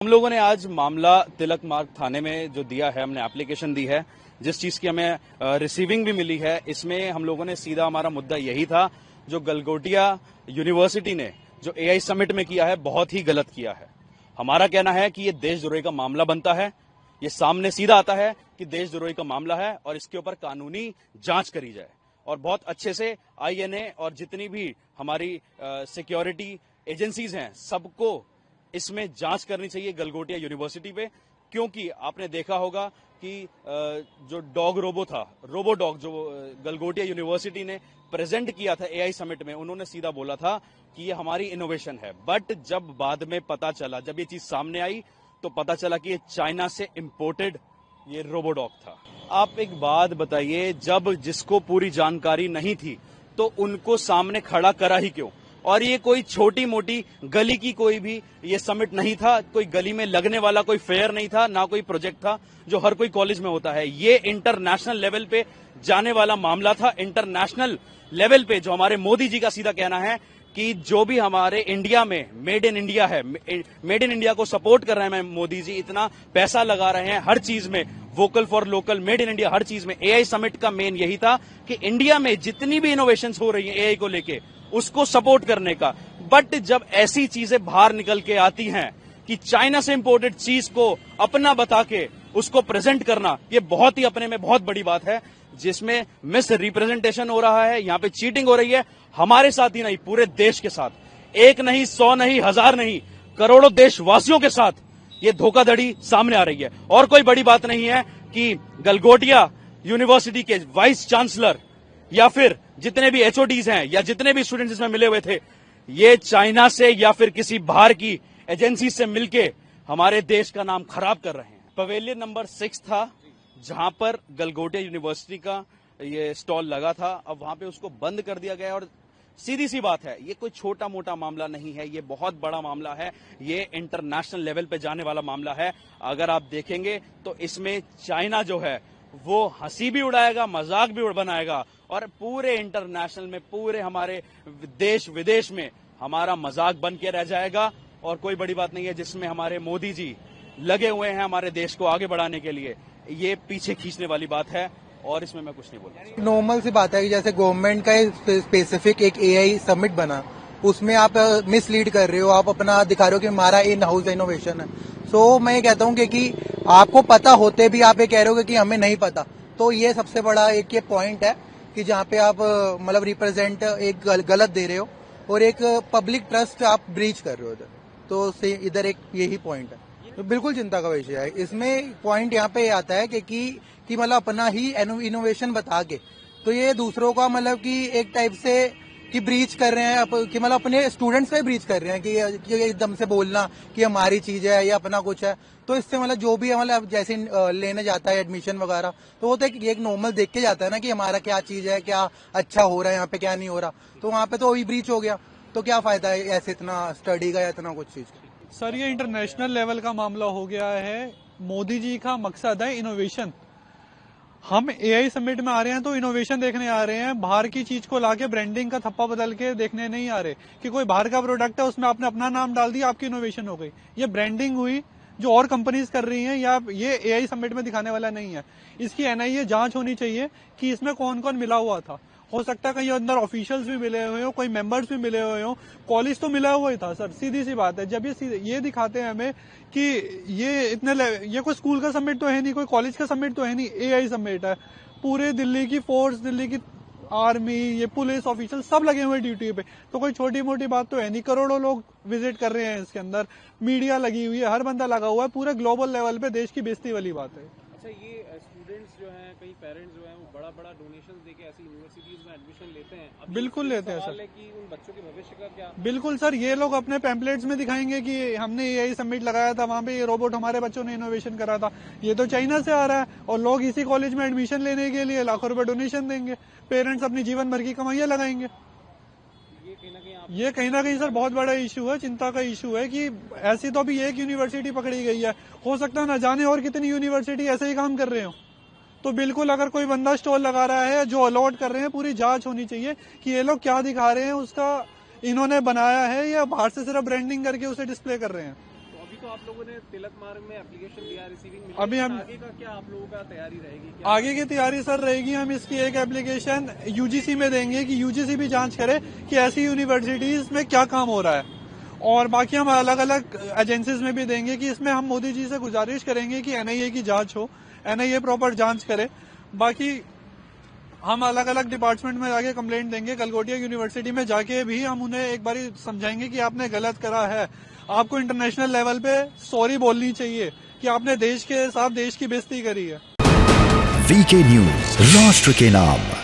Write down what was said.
हम लोगों ने आज मामला तिलक मार्ग थाने में जो दिया है, हमने एप्लीकेशन दी है, जिस चीज की हमें रिसीविंग भी मिली है, इसमें हम लोगों ने सीधा हमारा मुद्दा यही था, जो गलगोटिया यूनिवर्सिटी ने जो एआई समिट में किया है, बहुत ही गलत किया है। हमारा कहना है कि ये देशद्रोही का मामला बनता है, ये सामने सीधा आता है कि देशद्रोही का मामला है और इसके ऊपर कानूनी जांच करी जाए और बहुत अच्छे से आईएनए और जितनी भी हमारी सिक्योरिटी एजेंसीज हैं, सबको इसमें जांच करनी चाहिए गलगोटिया यूनिवर्सिटी पे, क्योंकि आपने देखा होगा कि जो डॉग रोबो डॉग जो गलगोटिया यूनिवर्सिटी ने प्रेजेंट किया था एआई समिट में, उन्होंने सीधा बोला था कि ये हमारी इनोवेशन है। बट जब बाद में पता चला, जब ये चीज सामने आई, तो पता चला कि ये चाइना से इंपोर्टेड ये रोबो डॉग था। आप एक बात बताइए, जब जिसको पूरी जानकारी नहीं थी तो उनको सामने खड़ा करा ही क्यों? और ये कोई छोटी मोटी गली की कोई भी ये समिट नहीं था, कोई गली में लगने वाला कोई फेयर नहीं था, ना कोई प्रोजेक्ट था जो हर कोई कॉलेज में होता है। ये इंटरनेशनल लेवल पे जाने वाला मामला था। इंटरनेशनल लेवल पे जो हमारे मोदी जी का सीधा कहना है कि जो भी हमारे इंडिया में मेड इन इंडिया है, मेड इन इंडिया को सपोर्ट कर रहे हैं मोदी जी, इतना पैसा लगा रहे हैं हर चीज में, vocal for local, made in India, हर चीज में। एआई समिट का मेन यही था कि इंडिया में जितनी भी इनोवेशंस हो रही हैं एआई को लेके, उसको सपोर्ट करने का। बट जब ऐसी चीजें बाहर निकल के आती हैं कि चाइना से इंपोर्टेड चीज को अपना बता के उसको प्रेजेंट करना, ये बहुत ही अपने में बहुत बड़ी बात है, जिसमें मिस रिप्रेजेंटेशन हो रहा है, यहाँ पे चीटिंग हो रही है, हमारे साथ ही नहीं पूरे देश के साथ। एक नहीं, 100 नहीं, 1000 नहीं, करोड़ों देशवासियों के साथ ये धोखाधड़ी सामने आ रही है। और कोई बड़ी बात नहीं है कि गलगोटिया यूनिवर्सिटी के वाइस चांसलर या फिर जितने भी एचओडीज हैं या जितने भी स्टूडेंट्स इसमें मिले हुए थे, ये चाइना से या फिर किसी बाहर की एजेंसी से मिलके हमारे देश का नाम खराब कर रहे हैं। पवेलियन नंबर 6 था, जहां पर गलगोटिया यूनिवर्सिटी का ये स्टॉल लगा था, अब वहां पे उसको बंद कर दिया गया। और सीधी सी बात है, ये कोई छोटा मोटा मामला नहीं है, ये बहुत बड़ा मामला है, ये इंटरनेशनल लेवल पे जाने वाला मामला है। अगर आप देखेंगे तो इसमें चाइना जो है वो हंसी भी उड़ाएगा, मजाक भी बनाएगा और पूरे इंटरनेशनल में, पूरे हमारे देश विदेश में हमारा मजाक बन के रह जाएगा। और कोई बड़ी बात नहीं है, जिसमें हमारे मोदी जी लगे हुए हैं हमारे देश को आगे बढ़ाने के लिए, ये पीछे खींचने वाली बात है और इसमें मैं कुछ नहीं बोलूंगा। नॉर्मल सी बात है कि जैसे गवर्नमेंट का स्पेसिफिक एक एआई समिट बना, उसमें आप मिसलीड कर रहे हो, आप अपना दिखा रहे हो कि हमारा इन हाउस इनोवेशन है। सो मैं ये कहता हूँ कि आपको पता होते भी आप ये कह रहे हो कि हमें नहीं पता, तो ये सबसे बड़ा एक ये पॉइंट है कि जहाँ पे आप मतलब रिप्रेजेंट एक गलत दे रहे हो और एक पब्लिक ट्रस्ट आप ब्रीच कर रहे हो तो इधर एक यही पॉइंट है। तो बिल्कुल चिंता का विषय है। इसमें पॉइंट यहाँ पे आता है कि मतलब अपना ही इनोवेशन बता के तो ये दूसरों का मतलब कि एक टाइप से कि ब्रीच कर रहे हैं, कि मतलब अपने स्टूडेंट्स पे ब्रीच कर रहे हैं कि एकदम से बोलना कि हमारी चीज है या अपना कुछ है। तो इससे मतलब जो भी मतलब जैसे लेने जाता है एडमिशन वगैरह, तो वो तो एक नॉर्मल देख के जाता है ना कि हमारा क्या चीज है, क्या अच्छा हो रहा है यहाँ पे, क्या नहीं हो रहा। तो वहाँ पे तो वही ब्रीच हो गया, तो क्या फायदा है ऐसे इतना स्टडी का या इतना कुछ चीज का। सर, ये इंटरनेशनल लेवल का मामला हो गया है। मोदी जी का मकसद है इनोवेशन। हम एआई समिट में आ रहे हैं तो इनोवेशन देखने आ रहे हैं, बाहर की चीज को लाके ब्रांडिंग का थप्पा बदल के देखने नहीं आ रहे कि कोई बाहर का प्रोडक्ट है उसमें आपने अपना नाम डाल दिया, आपकी इनोवेशन हो गई। ये ब्रांडिंग हुई जो और कंपनीज कर रही हैं, या ये एआई समिट में दिखाने वाला नहीं है। इसकी एनआईए जांच होनी चाहिए कि इसमें कौन कौन मिला हुआ था। हो सकता है कहीं अंदर ऑफिशियल्स भी मिले हुए हो, कोई मेंबर्स भी मिले हुए हो, कॉलेज तो मिला हुआ ही था। सर, सीधी सी बात है, जब ये दिखाते हैं हमें कि ये कोई स्कूल का समिट तो है नहीं, कोई कॉलेज का समिट तो है नहीं, एआई समिट है। पूरे दिल्ली की फोर्स, दिल्ली की आर्मी, ये पुलिस ऑफिशियल सब लगे हुए ड्यूटी पे, तो कोई छोटी मोटी बात तो है नहीं। करोड़ों लोग विजिट कर रहे हैं इसके अंदर, मीडिया लगी हुई है, हर बंदा लगा हुआ है, पूरे ग्लोबल लेवल पे देश की बेइज्जती वाली बात है। अच्छा, ये स्टूडेंट्स जो हैं, कई पेरेंट्स जो हैं, वो बड़ा बड़ा डोनेशन देके ऐसी यूनिवर्सिटीज में एडमिशन लेते हैं। बिल्कुल लेते हैं सर। कि उन बच्चों के भविष्य का क्या? बिल्कुल सर, ये लोग अपने पैम्पलेट्स में दिखाएंगे कि हमने यही समिट लगाया था, वहां पे ये रोबोट हमारे बच्चों ने इनोवेशन करा था। ये तो चाइना से आ रहा है और लोग इसी कॉलेज में एडमिशन लेने के लिए लाखों रुपए डोनेशन देंगे। पेरेंट्स अपनी जीवन भर की कमाइयां लगाएंगे। ये कहीं ना कहीं सर बहुत बड़ा इशू है, चिंता का इशू है कि ऐसी तो अभी एक यूनिवर्सिटी पकड़ी गई है, हो सकता है ना जाने और कितनी यूनिवर्सिटी ऐसे ही काम कर रहे हो। तो बिल्कुल अगर कोई बंदा स्टॉल लगा रहा है, जो अलॉट कर रहे हैं, पूरी जांच होनी चाहिए कि ये लोग क्या दिखा रहे हैं, उसका इन्होंने बनाया है या बाहर से सिर्फ ब्रांडिंग करके उसे डिस्प्ले कर रहे हैं। तो अभी तो तो आप लोगों ने तिलक मार्ग में एप्लीकेशन दिया, रिसीविंग मिली, अभी हम आगे का क्या आप लोगों का तैयारी रहेगी? क्या आगे की तैयारी सर रहेगी, हम इसकी एक एप्लीकेशन यूजीसी में देंगे कि यूजीसी भी जांच करे कि ऐसी यूनिवर्सिटीज में क्या काम हो रहा है, और बाकी हम अलग अलग एजेंसीज में भी देंगे कि इसमें हम मोदी जी से गुजारिश करेंगे कि एनआईए की जांच हो, एनआईए प्रॉपर जांच करे। बाकी हम अलग अलग डिपार्टमेंट में जाके कंप्लेंट देंगे, गलगोटिया यूनिवर्सिटी में जाके भी हम उन्हें एक बार समझाएंगे कि आपने गलत करा है, आपको इंटरनेशनल लेवल पे सॉरी बोलनी चाहिए कि आपने देश के साथ देश की बेइज्जती करी है। वीके न्यूज, राष्ट्र के नाम।